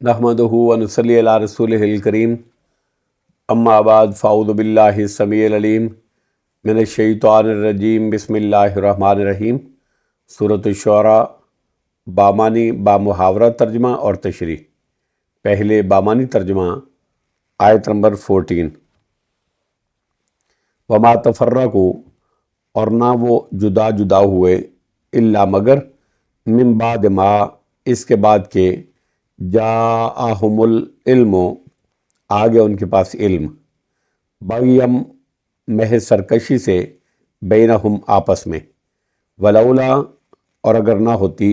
نحمدہ ونصلی علی رسولہ الکریم اما بعد فاعوذ باللہ السمیع العلیم من الشیطان الرجیم بسم اللہ الرحمن الرحیم۔ سورۃ الشعراء بامانی بامحاورہ ترجمہ اور تشریح۔ پہلے بامانی ترجمہ، آیت نمبر 14۔ وما تفرقوا، اور نہ وہ جدا جدا ہوئے، الا مگر، من بعد ما، اس کے بعد کہ، جاءہم العلم، آ گیا ان کے پاس علم، بغیم، محض سرکشی سے، بینہم، آپس میں، ولولا، اور اگر نہ ہوتی،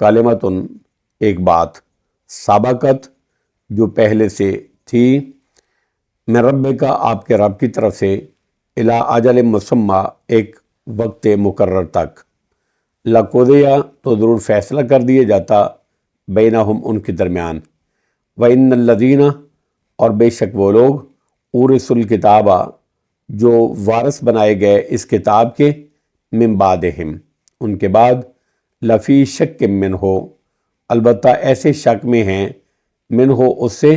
کلمتن، ایک بات، سابقت، جو پہلے سے تھی، من رب کا، آپ کے رب کی طرف سے، الی اجل مسمی، ایک وقت مقرر تک، لقضی، تو ضرور فیصلہ کر دیا جاتا، بینہم، ان کے درمیان، وَإِنَّ الَّذِينَ، اور بے شک وہ لوگ، اورثوا الکتاب، جو وارث بنائے گئے اس کتاب کے، من بعدہم، ان کے بعد، لفی شک منہ، البتہ ایسے شک میں ہیں، منہ، اس سے،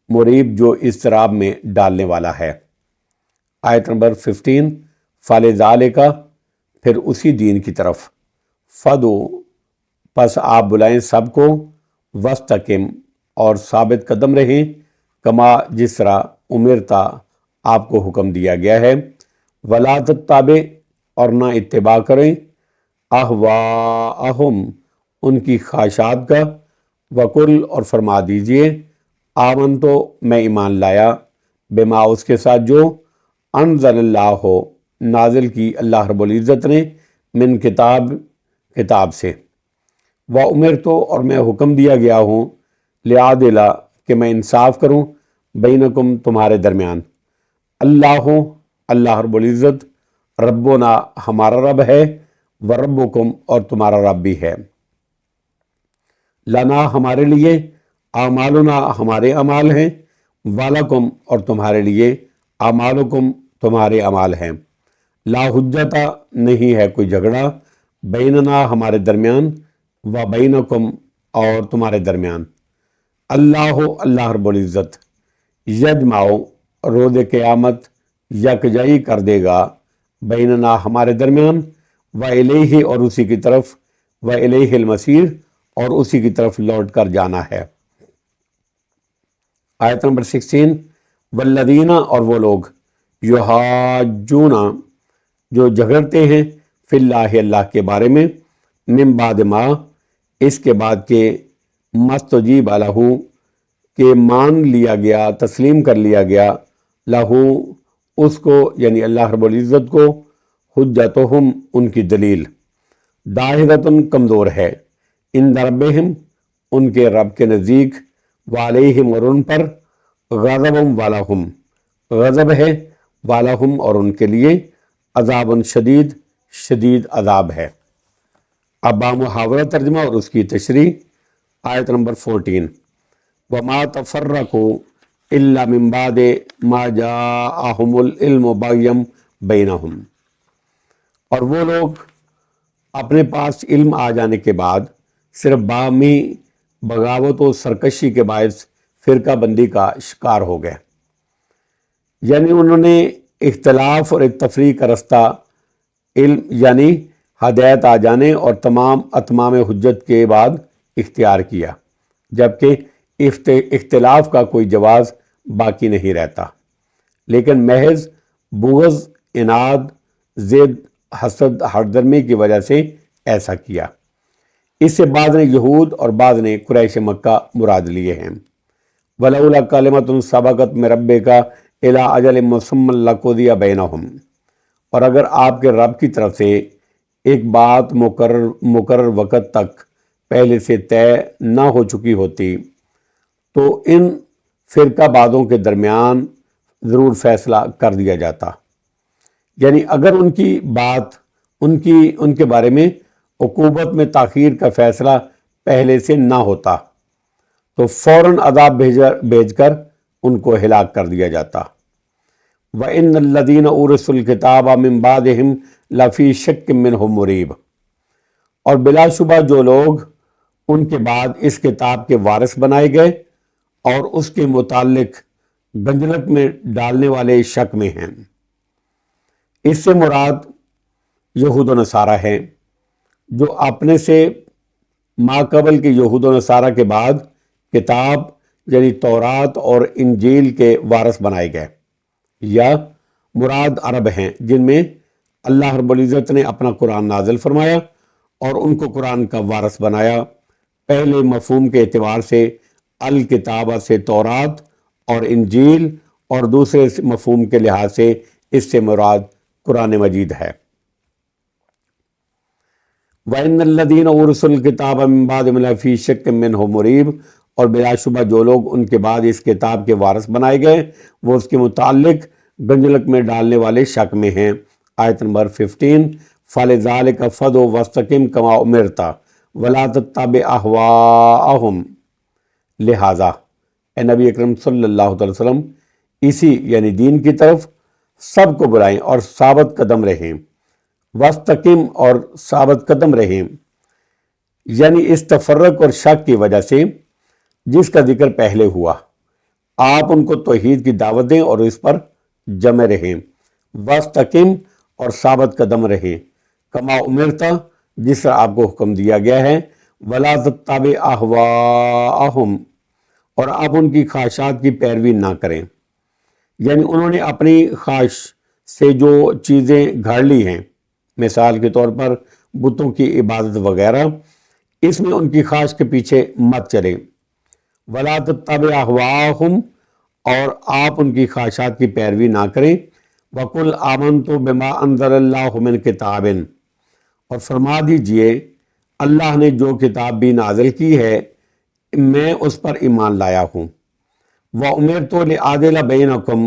مریب، جو اضطراب میں ڈالنے والا ہے۔ آیت نمبر 15۔ فَلِذَالِکَ، پھر اسی دین کی طرف، فدو، پس آپ بلائیں سب کو، وستقم، اور ثابت قدم رہیں، کما، جس طرح، امرتا، آپ کو حکم دیا گیا ہے، ولا تتبع، اور نہ اتباع کریں، اہواءہم، ان کی خواہشات کا، وقل، اور فرما دیجئے، آمنتو، میں ایمان لایا، بما، اس کے ساتھ جو، انزل اللہ ہو، نازل کی اللہ رب العزت نے، من کتاب، کتاب سے، وَأُمِرْتُ، اور میں حکم دیا گیا ہوں، لِأَعْدِلَ، کہ میں انصاف کروں، بینکم، تمہارے درمیان، اللہ، اللہ رب العزت، ربنا، ہمارا رب ہے، وربکم، اور تمہارا رب بھی ہے، لنا، ہمارے لیے، اعمالنا، ہمارے اعمال ہیں، ولکم، اور تمہارے لیے، اعمالکم، تمہارے اعمال ہیں، لا حجت، نہیں ہے کوئی جھگڑا، بیننا، ہمارے درمیان، و بینکم، اور تمہارے درمیان، اللہ، اللہ رب العزت، یجمع، روز قیامت، یکجائی کر دے گا، بیننا، ہمارے درمیان، و الیہ، اور اسی کی طرف، و الیہ المصیر، اور اسی کی طرف لوٹ کر جانا ہے۔ آیت نمبر 16۔ والذین، اور وہ لوگ، یحاجون، جو جھگڑتے ہیں، فی اللہ، اللہ کے بارے میں، من بعد ما، اس کے بعد کہ، مستجیب لہ، کہ مان لیا گیا، تسلیم کر لیا گیا، لہ، اس کو، یعنی اللہ رب العزت کو، حجتہم، ان کی دلیل، داحضۃ، کمزور ہے، عند ربہم، ان کے رب کے نزدیک، وعلیہم، اور ان پر، غضب، والہم، غضب ہے، والہم، اور ان کے لیے، عذاب شدید، شدید عذاب ہے۔ اب بامحاورہ ترجمہ اور اس کی تشریح۔ آیت نمبر 14۔ وما تفرقوا الا من بعد ما جاءہم العلم بغیم بینہم، اور وہ لوگ اپنے پاس علم آ جانے کے بعد صرف باہمی بغاوت و سرکشی کے باعث فرقہ بندی کا شکار ہو گئے، یعنی انہوں نے اختلاف اور ایک تفریق کا رستہ، علم یعنی ہدایت آ جانے اور تمام اتمام حجت کے بعد اختیار کیا، جبکہ اختلاف کا کوئی جواز باقی نہیں رہتا، لیکن محض بغض، عناد، ضد، حسد، ہردرمی کی وجہ سے ایسا کیا۔ اس سے بعض نے یہود اور بعض نے قریش مکہ مراد لیے ہیں۔ ولولا کلمۃ سبقت من ربک الی اجل مسمی لقضی بینہم، اور اگر آپ کے رب کی طرف سے ایک بات مقرر وقت تک پہلے سے طے نہ ہو چکی ہوتی، تو ان فرقہ بازوں کے درمیان ضرور فیصلہ کر دیا جاتا، یعنی اگر ان کی بات، ان کے بارے میں عقوبت میں تاخیر کا فیصلہ پہلے سے نہ ہوتا، تو فوراً عذاب بھیج کر ان کو ہلاک کر دیا جاتا۔ وَإِنَّ الَّذِينَ أُورِثُوا الْكِتَابَ مِن بَعْدِهِمْ لَفِي شَكٍّ مِّنْهُ مُرِيبٍ، اور بلا شبہ جو لوگ ان کے بعد اس کتاب کے وارث بنائے گئے اور اس کے متعلق گنجلک میں ڈالنے والے شک میں ہیں۔ اس سے مراد یہود و نصارہ ہیں جو اپنے سے ماقبل کے یہود و نصارہ کے بعد کتاب یعنی تورات اور انجیل کے وارث بنائے گئے، یا مراد عرب ہیں جن میں اللہ رب العزت نے اپنا قرآن نازل فرمایا اور ان کو قرآن کا وارث بنایا۔ پہلے مفہوم کے اعتبار سے الکتابہ سے تورات اور انجیل، اور دوسرے مفہوم کے لحاظ سے اس سے مراد قرآن مجید ہے۔ وَإِنَّ الَّذِينَ أُورِثُوا الْكِتَابَ مِن بَعْدِ مَا فِي شَكٍّ مِّنْهُ مُرِيبٌ، اور بلا شبہ جو لوگ ان کے بعد اس کتاب کے وارث بنائے گئے وہ اس کے متعلق گنجلک میں ڈالنے والے شک میں ہیں۔ آیت نمبر 15، فَلِذَلِكَ فَادْعُ وَاسْتَقِمْ كَمَا أُمِرْتَ وَلَا تَتَّبِعْ أَهْوَاءَهُمْ، لہٰذا اے نبی اکرم صلی اللہ علیہ وسلم اسی یعنی دین کی طرف سب کو بلائیں اور ثابت قدم رہیں، وَاسْتَقِمْ اور ثابت قدم رہیں، یعنی اس تفرق اور شک کی وجہ سے جس کا ذکر پہلے ہوا، آپ ان کو توحید کی دعوت دیں اور اس پر جمع رہیں، وَاسْتَقِمْ اور ثابت قدم رہیں، کما امرتا جس طرح آپ کو حکم دیا گیا ہے، وَلَا تَتَّبِعْ أَهْوَاءَهُمْ اور آپ ان کی خواہشات کی پیروی نہ کریں، یعنی انہوں نے اپنی خواہش سے جو چیزیں گھڑ لی ہیں، مثال کے طور پر بتوں کی عبادت وغیرہ، اس میں ان کی خواہش کے پیچھے مت چلیں، وَلَا تَتَّبِعْ أَهْوَاءَهُمْ اور آپ ان کی خواہشات کی پیروی نہ کریں، وَقُلْ آمَنْتُ بِمَا أَنزَلَ اللَّهُ مِنْ كِتَابٍ اور فرما دیجئے اللہ نے جو کتاب بھی نازل کی ہے میں اس پر ایمان لایا ہوں، وَأُمِرْتُ لِأَعْدِلَ بَيْنَكُمْ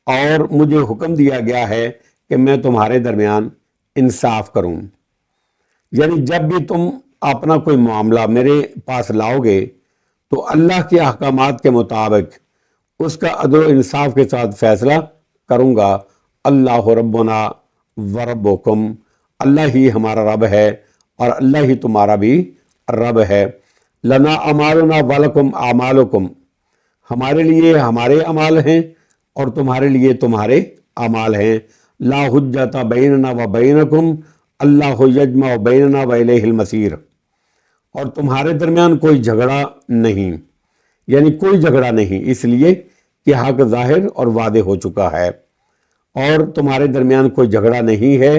اور مجھے حکم دیا گیا ہے کہ میں تمہارے درمیان انصاف کروں، یعنی جب بھی تم اپنا کوئی معاملہ میرے پاس لاؤ گے تو اللہ کے احکامات کے مطابق اس کا عدل و انصاف کے ساتھ فیصلہ کروں گا۔ اللہ ربنا وربکم، اللہ ہی ہمارا رب ہے اور اللہ ہی تمہارا بھی رب ہے۔ لنا اعمالنا ولکم اعمالکم، ہمارے لیے ہمارے اعمال ہیں اور تمہارے لیے تمہارے اعمال ہیں۔ لا حجت بیننا و بینکم، اللہ یجمع بیننا و الیہ المصیر، اور تمہارے درمیان کوئی جھگڑا نہیں، یعنی کوئی جھگڑا نہیں، اس لیے کہ حق ظاہر اور واضح ہو چکا ہے، اور تمہارے درمیان کوئی جھگڑا نہیں ہے۔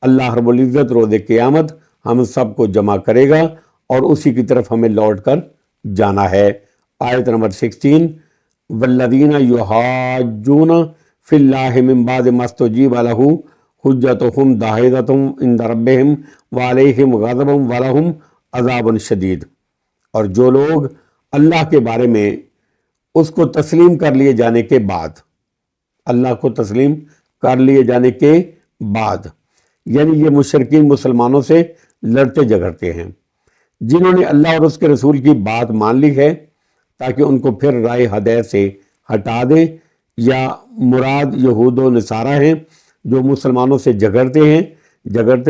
اللہ رب العزت روز قیامت ہم سب کو جمع کرے گا اور اسی کی طرف ہمیں لوٹ کر جانا ہے۔ آیت نمبر 16، والذین یحاجون فی اللہ من بعد ما استجیب لہ حجتہم داحضۃ عند ربہم وعلیہم غضب ولہم عذاب شدید، اور جو لوگ اللہ کے بارے میں اس کو تسلیم کر لیے جانے کے بعد، اللہ کو تسلیم کر لیے جانے کے بعد، یعنی یہ مشرکین مسلمانوں سے لڑتے جھگڑتے ہیں جنہوں نے اللہ اور اس کے رسول کی بات مان لی ہے تاکہ ان کو پھر رائے ہدایت سے ہٹا دیں، یا مراد یہود و نصارہ ہیں جو مسلمانوں سے جھگڑتے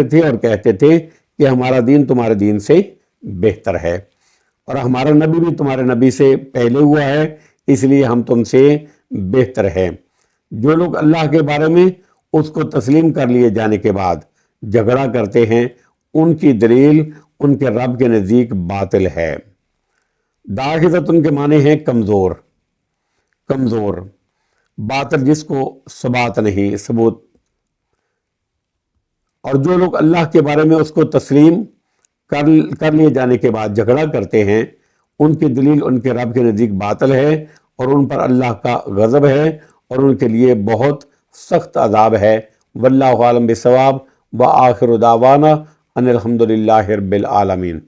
تھے اور کہتے تھے کہ ہمارا دین تمہارے دین سے بہتر ہے اور ہمارا نبی بھی تمہارے نبی سے پہلے ہوا ہے، اس لیے ہم تم سے بہتر ہیں۔ جو لوگ اللہ کے بارے میں اس کو تسلیم کر لیے جانے کے بعد جھگڑا کرتے ہیں ان کی دلیل ان کے رب کے نزدیک باطل ہے۔ داحضۃ ان کے معنی ہیں کمزور، باطل جس کو ثبات نہیں، ثبوت، اور جو لوگ اللہ کے بارے میں اس کو تسلیم کر لیے جانے کے بعد جھگڑا کرتے ہیں ان کی دلیل ان کے رب کے نزدیک باطل ہے اور ان پر اللہ کا غضب ہے اور ان کے لیے بہت سخت عذاب ہے۔ واللہ عالم بالصواب، وآخر دعوانا ان الحمد للہ رب العالمین۔